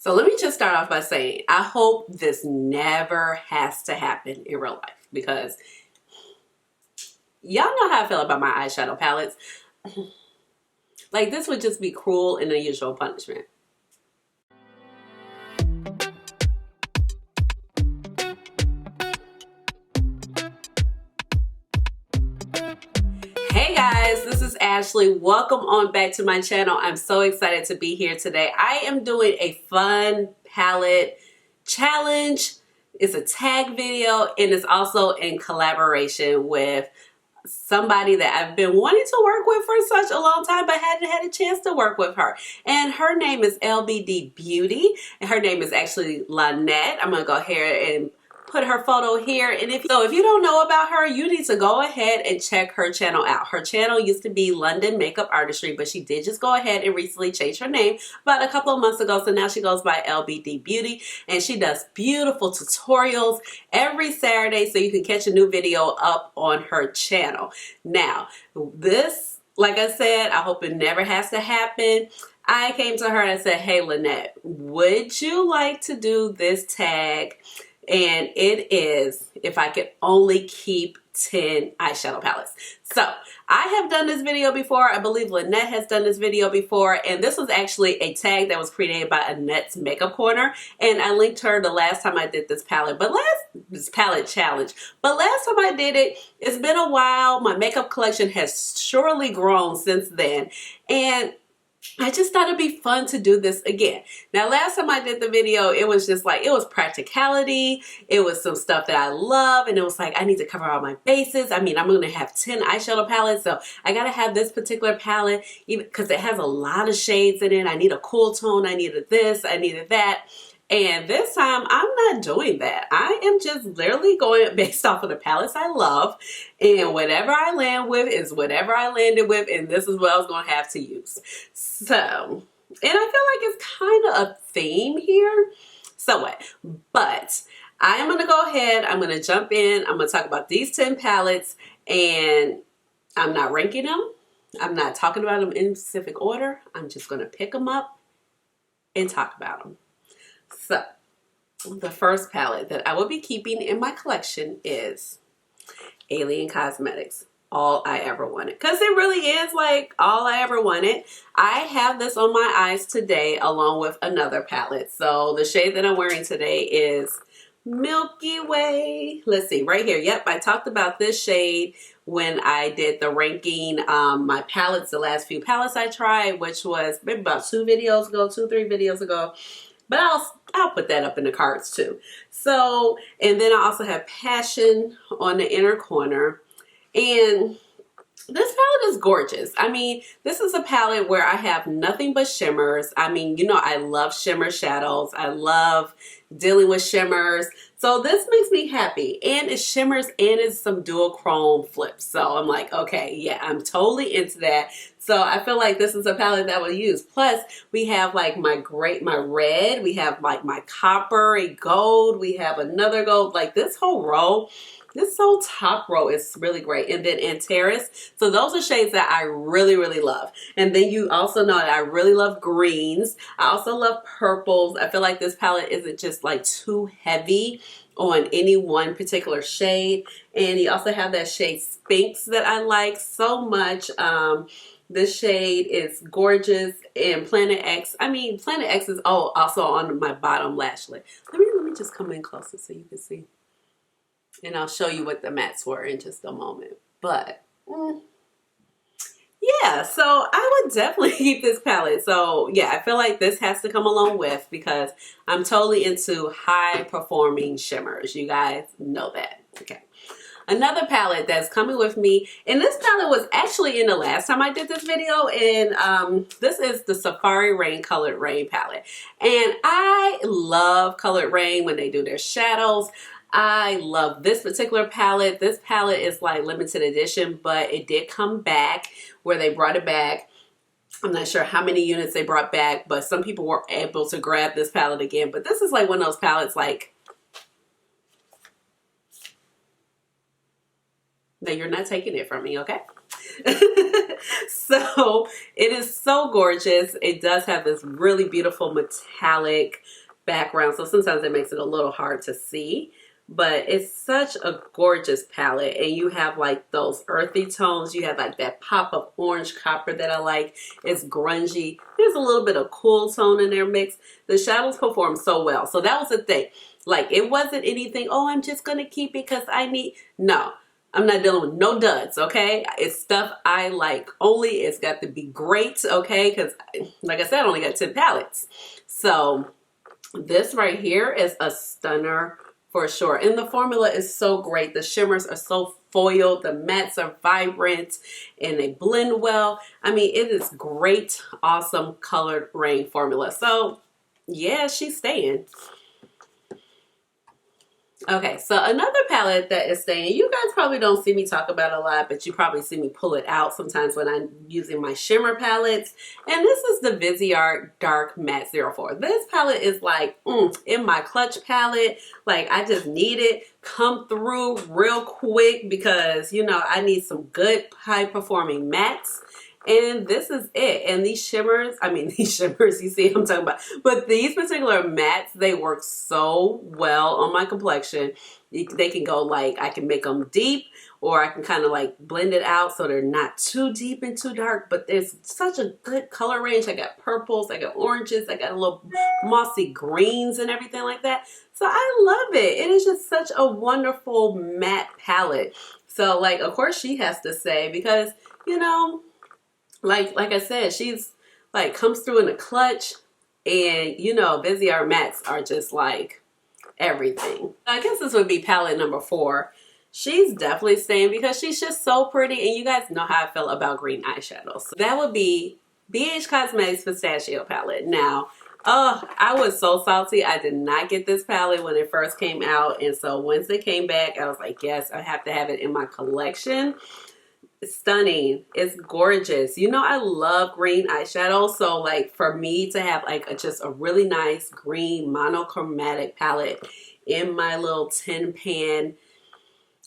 So let me just start off by saying, I hope this never has to happen in real life, because y'all know how I feel about my eyeshadow palettes. Like, this would just be cruel and unusual punishment. Hey guys, this is Ashley. Welcome on back to my channel. I'm so excited to be here today. I am doing a fun palette challenge. It's a tag video, and it's also in collaboration with somebody that I've been wanting to work with for such a long time, but hadn't had a chance to work with her. And her name is LBD Beauty, and her name is actually Lynette. I'm gonna go ahead and put her photo here. And if you don't know about her, you need to go ahead and check her channel out. Her channel used to be London Makeup Artistry, but she did just go ahead and recently change her name about a couple of months ago. So now she goes by LBD Beauty, and she does beautiful tutorials every Saturday, so you can catch a new video up on her channel. Now, this, like I said, I hope it never has to happen. I came to her and said, hey Lynette, would you like to do this tag? And it is if I could only keep 10 eyeshadow palettes. So I have done this video before. I believe Lynette has done this video before. And this was actually a tag that was created by Annette's Makeup Corner. And I linked her the last time I did this palette. This palette challenge. But last time I did it, it's been a while. My makeup collection has surely grown since then. And I just thought it'd be fun to do this again. Now, last time I did the video, it was just like, it was practicality. It was some stuff that I love. And it was like, I need to cover all my bases. I mean, I'm going to have 10 eyeshadow palettes. So I got to have this particular palette, even because it has a lot of shades in it. I need a cool tone. I needed this. I needed that. And this time, I'm not doing that. I am just literally going based off of the palettes I love. And whatever I land with is whatever I landed with. And this is what I was going to have to use. So, and I feel like it's kind of a theme here. So what? But I am going to go ahead. I'm going to jump in. I'm going to talk about these 10 palettes. And I'm not ranking them. I'm not talking about them in specific order. I'm just going to pick them up and talk about them. So, the first palette that I will be keeping in my collection is Alien Cosmetics, All I Ever Wanted. Because it really is like all I ever wanted. I have this on my eyes today along with another palette. So, the shade that I'm wearing today is Milky Way. Let's see, right here. Yep, I talked about this shade when I did the ranking my palettes, the last few palettes I tried, which was maybe about 3 videos ago. But I'll put that up in the cards too. So, and then I also have Passion on the inner corner. And this palette is gorgeous. I mean, this is a palette where I have nothing but shimmers. I mean, you know, I love shimmer shadows. I love dealing with shimmers. So this makes me happy. And it's shimmers and it's some dual chrome flips. So I'm like, okay, yeah, I'm totally into that. So I feel like this is a palette that we'll use. Plus, we have like my red. We have like my copper, a gold. We have another gold. Like this whole row. This whole top row is really great. And then Antares. So those are shades that I really, really love. And then you also know that I really love greens. I also love purples. I feel like this palette isn't just like too heavy on any one particular shade. And you also have that shade Sphinx that I like so much. This shade is gorgeous. And Planet X. I mean, Planet X is also on my bottom lash lid. Let me just come in closer so you can see. And I'll show you what the mattes were in just a moment. But, yeah, so I would definitely keep this palette. So, yeah, I feel like this has to come along with because I'm totally into high-performing shimmers. You guys know that. Okay. Another palette that's coming with me, and this palette was actually in the last time I did this video, and this is the Safari Rain Colored Rain palette. And I love Colored Rain when they do their shadows. I love this particular palette. This palette is like limited edition, but it did come back where they brought it back. I'm not sure how many units they brought back, but some people were able to grab this palette again. But this is like one of those palettes like that you're not taking it from me, okay? So it is so gorgeous. It does have this really beautiful metallic background, so sometimes it makes it a little hard to see, but it's such a gorgeous palette. And you have like those earthy tones, you have like that pop of orange copper that I like. It's grungy, there's a little bit of cool tone in there mixed. The shadows perform so well, so that was the thing. Like, it wasn't anything, oh, I'm just gonna keep it because I need, no, I'm not dealing with no duds, okay? It's stuff I like only. It's got to be great, okay? Because, like I said, I only got 10 palettes. So this right here is a stunner for sure. And the formula is so great. The shimmers are so foiled. The mattes are vibrant and they blend well. I mean, it is great, awesome colored rain formula. So yeah, she's staying. Okay, so another palette that is staying, you guys probably don't see me talk about a lot, but you probably see me pull it out sometimes when I'm using my shimmer palettes. And this is the Viseart Dark Matte 04. This palette is like, in my clutch palette. Like, I just need it. Come through real quick because, you know, I need some good high-performing mattes. And this is it. And these shimmers, I mean, these shimmers, you see what I'm talking about. But these particular mattes, they work so well on my complexion. They can go like, I can make them deep, or I can kind of like blend it out so they're not too deep and too dark. But there's such a good color range. I got purples, I got oranges, I got a little mossy greens and everything like that. So I love it. It is just such a wonderful matte palette. So like, of course she has to say, because, you know, like I said, she's like comes through in a clutch, and you know, Viseart mattes are just like everything. I guess this would be palette number 4. She's definitely staying because she's just so pretty, and you guys know how I feel about green eyeshadows. So that would be BH Cosmetics Pistachio palette. Now, oh, I was so salty. I did not get this palette when it first came out, and so once it came back, I was like, yes, I have to have it in my collection. Stunning. It's gorgeous. You know, I love green eyeshadow, so like for me to have like just a really nice green monochromatic palette in my little 10 pan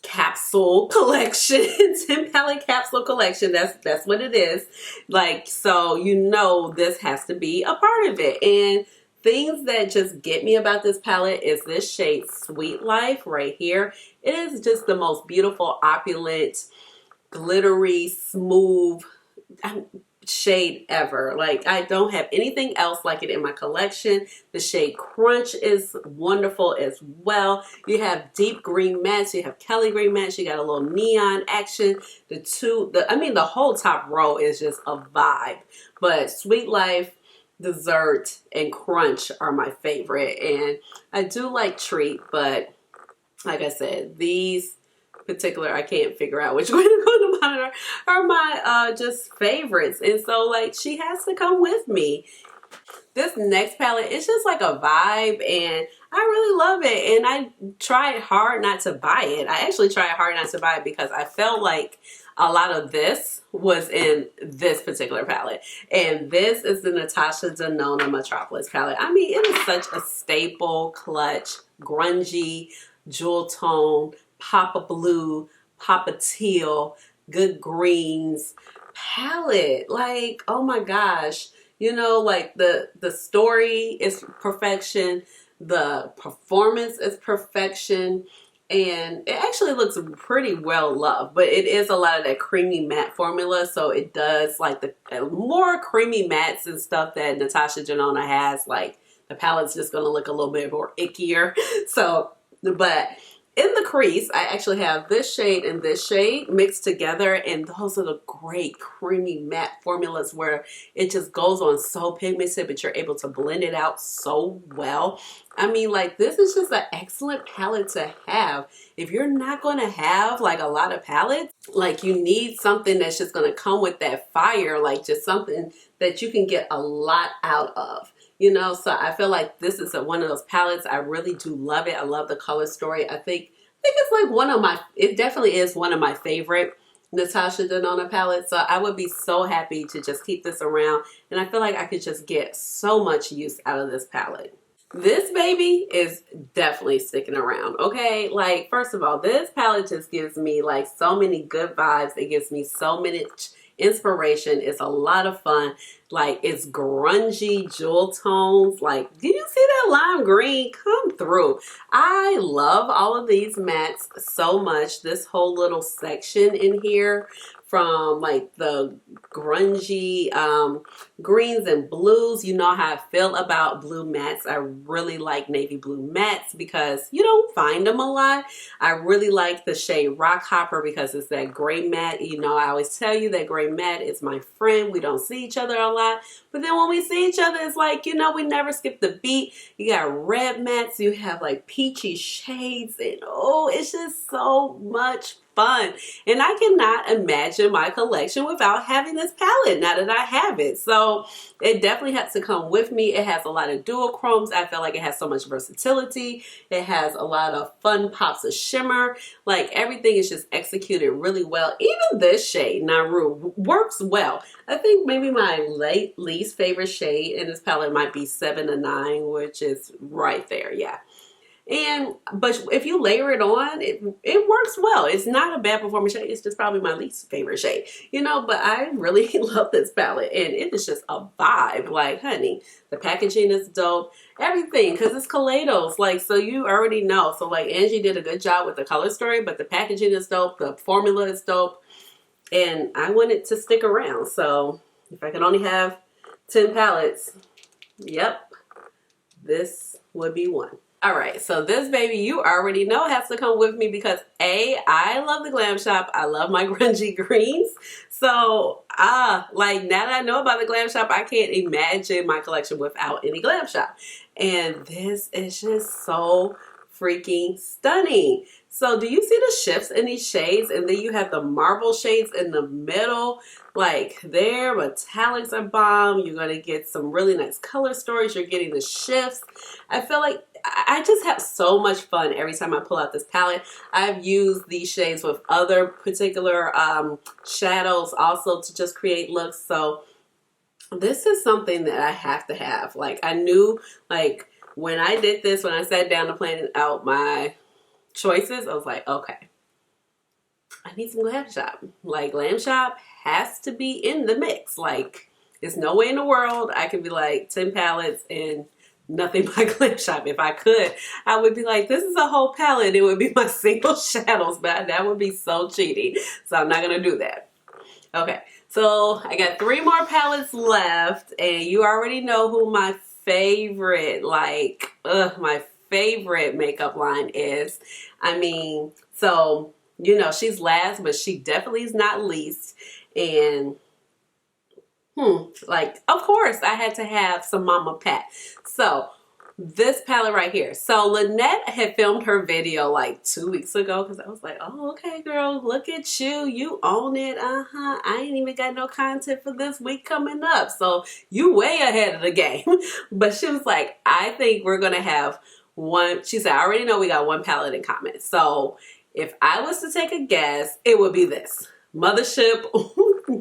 capsule collection, 10 palette capsule collection, that's what it is. Like, so you know, this has to be a part of it. And things that just get me about this palette is this shade Sweet Life right here. It is just the most beautiful, opulent, glittery, smooth shade ever. Like, I don't have anything else like it in my collection. The shade Crunch is wonderful as well. You have deep green mattes, you have Kelly green mattes, you got a little neon action. The whole top row is just a vibe. But Sweet Life, Dessert, and Crunch are my favorite. And I do like Treat, but like I said, these particular, I can't figure out which way to go to monitor, are my just favorites. And so like, she has to come with me. This next palette, it's just like a vibe, and I really love it. And I tried hard not to buy it. I actually tried hard not to buy it because I felt like a lot of this was in this particular palette. And this is the Natasha Denona Metropolis palette. I mean, it is such a staple, clutch, grungy, jewel tone, pop of blue, pop of teal, good greens palette. Like, oh my gosh. You know, like the story is perfection. The performance is perfection. And it actually looks pretty well loved, but it is a lot of that creamy matte formula. So it does like the more creamy mattes and stuff that Natasha Denona has, like the palette's just going to look a little bit more ickier. So, but in the crease, I actually have this shade and this shade mixed together, and those are the great creamy matte formulas where it just goes on so pigmented, but you're able to blend it out so well. I mean, like, this is just an excellent palette to have. If you're not going to have like a lot of palettes, like you need something that's just going to come with that fire, like just something that you can get a lot out of. You know, so I feel like this is one of those palettes. I really do love it. I love the color story. I think it's like it definitely is one of my favorite Natasha Denona palettes. So I would be so happy to just keep this around. And I feel like I could just get so much use out of this palette. This baby is definitely sticking around, okay? Like, first of all, this palette just gives me like so many good vibes. It gives me so many inspiration. It's a lot of fun. Like, it's grungy jewel tones. Like, do you see that lime green come through? I love all of these mattes so much. This whole little section in here from like the grungy greens and blues. You know how I feel about blue mattes. I really like navy blue mattes because you don't find them a lot. I really like the shade Rock Hopper because it's that gray matte. You know, I always tell you that gray matte is my friend. We don't see each other a lot, but then when we see each other, it's like, you know, we never skip the beat. You got red mattes, you have like peachy shades, and oh, it's just so much fun. And I cannot imagine my collection without having this palette now that I have it. So it definitely has to come with me. It has a lot of dual chromes. I feel like it has so much versatility. It has a lot of fun pops of shimmer. Like, everything is just executed really well. Even this shade, Naru, works well. I think maybe my least favorite shade in this palette might be 7 to 9, which is right there, yeah. But if you layer it on, it works well. It's not a bad performance shade. It's just probably my least favorite shade, you know, but I really love this palette and it is just a vibe. Like, honey, the packaging is dope, everything, because it's Kaleidos. Like, so you already know. So like, Angie did a good job with the color story, but the packaging is dope. The formula is dope. And I want it to stick around. So if I could only have 10 palettes, yep, this would be one. All right, so this baby, you already know, has to come with me because A, I love the Glam Shop. I love my grungy greens. So, like, now that I know about the Glam Shop, I can't imagine my collection without any Glam Shop. And this is just so freaking stunning. So do you see the shifts in these shades? And then you have the marble shades in the middle. Like, their metallics are bomb. You're going to get some really nice color stories. You're getting the shifts. I feel like I just have so much fun every time I pull out this palette. I've used these shades with other particular shadows also to just create looks. So this is something that I have to have. Like, I knew, like, when I did this, when I sat down to plan out my choices, I was like, okay, I need some Glam Shop. Like, Glam Shop has to be in the mix. Like, there's no way in the world I could be like 10 palettes and nothing but Glam Shop. If I could, I would be like, this is a whole palette. It would be my single shadows, but that would be so cheating. So I'm not going to do that. Okay, so I got 3 more palettes left, and you already know who my favorite, like, my favorite makeup line is. I mean, so, you know, she's last, but she definitely is not least. And like, of course, I had to have some Mama Pat. So this palette right here. So Lynette had filmed her video like 2 weeks ago because I was like, oh, okay, girl, look at you. You own it. I ain't even got no content for this week coming up. So you way ahead of the game. But she was like, I think we're going to have one. She said, I already know we got one palette in common. So if I was to take a guess, it would be this. Mothership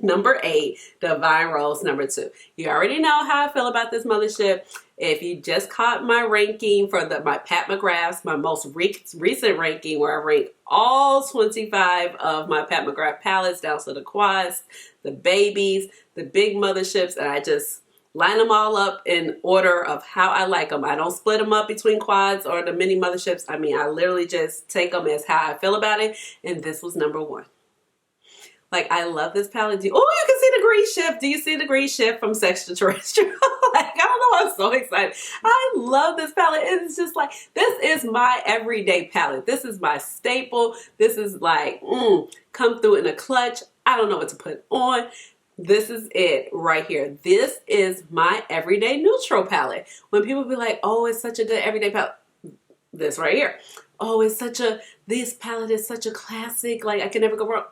number 8, Divine Rose number 2. You already know how I feel about this Mothership. If you just caught my ranking for my Pat McGraths, my most recent ranking where I rank all 25 of my Pat McGrath palettes down to the quads, the babies, the big motherships, and I just line them all up in order of how I like them. I don't split them up between quads or the mini motherships. I mean, I literally just take them as how I feel about it, and this was number 1. Like, I love this palette. Oh, you can see the green shift. Do you see the green shift from Sextraterrestrial? Like, I don't know. I'm so excited. I love this palette. It's just like, this is my everyday palette. This is my staple. This is like, come through in a clutch. I don't know what to put on. This is it right here. This is my everyday neutral palette. When people be like, oh, it's such a good everyday palette. This right here. Oh, it's such a, this palette is such a classic. Like, I can never go wrong.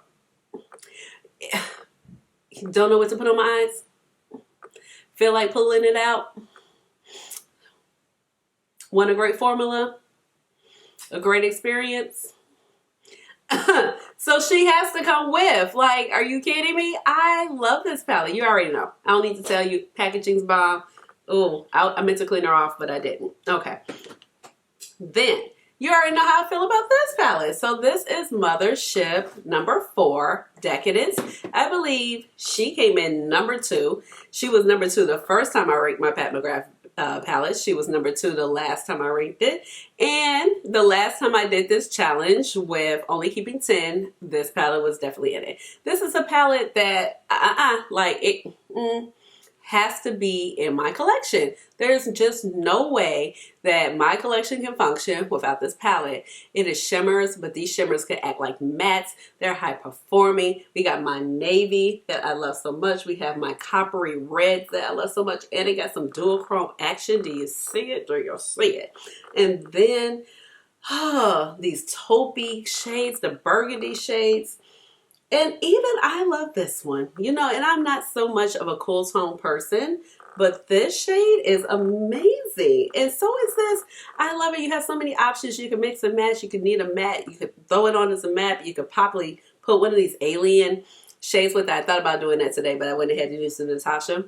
Don't know what to put on my eyes. Feel like pulling it out. Want a great formula? A great experience? So she has to come with. Like, are you kidding me? I love this palette. You already know. I don't need to tell you. Packaging's bomb. Oh, I meant to clean her off, but I didn't. Okay. Then, you already know how I feel about this palette. So this is Mothership number 4, Decadence. I believe she came in number 2. She was number 2 the first time I ranked my Pat McGrath palette. She was number 2 the last time I ranked it. And the last time I did this challenge with only keeping 10, this palette was definitely in it. This is a palette that, like it... has to be in my collection. There's just no way that my collection can function without this palette. It is shimmers, but these shimmers can act like mattes. They're high performing. We got my navy that I love so much. We have my coppery red that I love so much. And it got some dual chrome action. Do you see it? Do you see it? And then, these taupey shades, the burgundy shades. And even I love this one, you know, and I'm not so much of a cool tone person, but this shade is amazing. And so is this. I love it. You have so many options. You can mix and match. You could need a matte. You could throw it on as a matte. You could probably put one of these alien shades with that. I thought about doing that today, but I went ahead and used Natasha.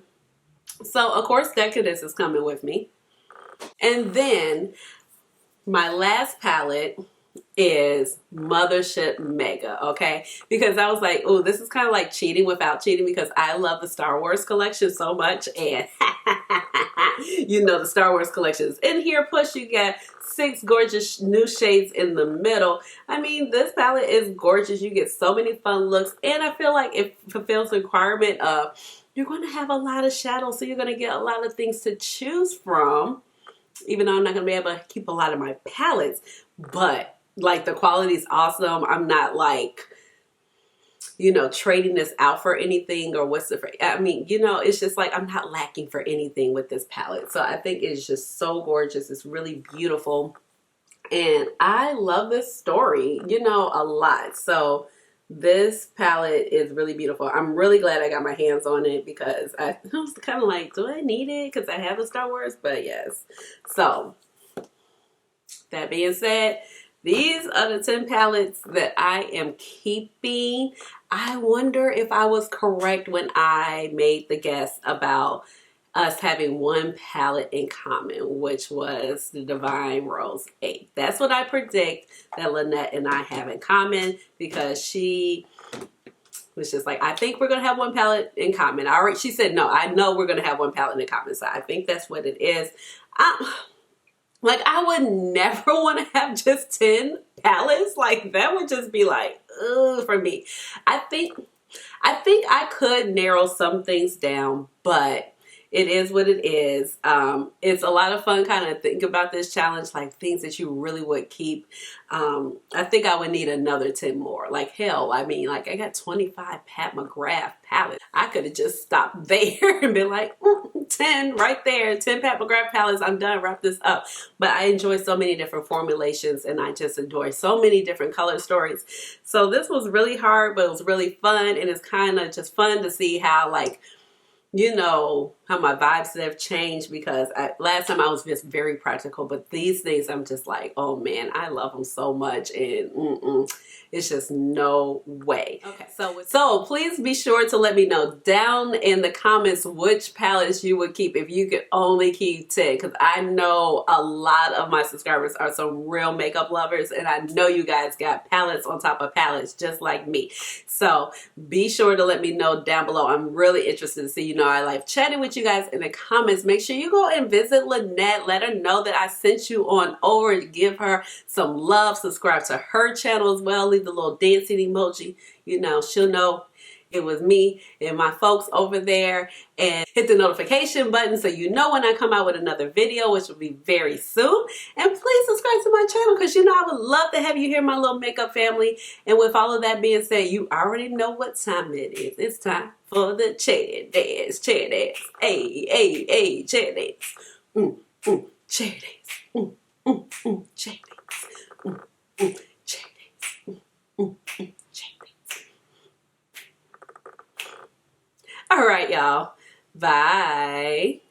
So, of course, Decadence is coming with me. And then my last palette is Mothership Mega, okay? Because I was like, oh, this is kind of like cheating without cheating because I love the Star Wars collection so much. And you know the Star Wars collection is in here. Plus you got 6 gorgeous new shades in the middle. I mean, this palette is gorgeous. You get so many fun looks. And I feel like it fulfills the requirement of you're going to have a lot of shadows. So you're going to get a lot of things to choose from. Even though I'm not going to be able to keep a lot of my palettes. But like the quality is awesome. I'm not like, you know, trading this out for anything or what's the, I mean, you know, it's just like I'm not lacking for anything with this palette. So I think it's just so gorgeous. It's really beautiful. And I love this story, you know, a lot. So this palette is really beautiful. I'm really glad I got my hands on it because I was kind of like, do I need it? Because I have the Star Wars, but yes. So that being said, these are the 10 palettes that I am keeping. I wonder if I was correct when I made the guess about us having one palette in common, which was the Divine Rose 8. That's what I predict that Lynette and I have in common because she was just like, I think we're going to have one palette in common. She said, no, I know we're going to have one palette in common. So I think that's what it is. Like, I would never want to have just 10 palettes. Like, that would just be like, ugh, for me. I think I could narrow some things down, but it is what it is. It's a lot of fun kind of think about this challenge, like things that you really would keep. I think I would need another 10 more. Like, hell, I mean, like I got 25 Pat McGrath palettes. I could have just stopped there and been like, 10 right there, 10 Pat McGrath palettes. I'm done, wrap this up. But I enjoy so many different formulations and I just enjoy so many different color stories. So this was really hard, but it was really fun. And it's kind of just fun to see how, like, you know, how my vibes have changed because last time I was just very practical, but these things I'm just like, oh man, I love them so much and it's just no way. Okay, so please be sure to let me know down in the comments which palettes you would keep if you could only keep 10 because I know a lot of my subscribers are some real makeup lovers and I know you guys got palettes on top of palettes just like me. So be sure to let me know down below. I'm really interested to see, you know, I like chatting with you guys in the comments. Make sure you go and visit Lynette. Let her know that I sent you on over. Give her some love. Subscribe to her channel as well. Leave the little dancing emoji. You know, she'll know it was me and my folks over there. And hit the notification button so you know when I come out with another video, which will be very soon. And please subscribe to my channel because you know I would love to have you here, my little makeup family. And with all of that being said, you already know what time it is. It's time for the chair dance. Chair dance. Hey, hey, hey, chair dance. Chair dance. Chair dance. Chair dance. Chair dance. All right, y'all. Bye.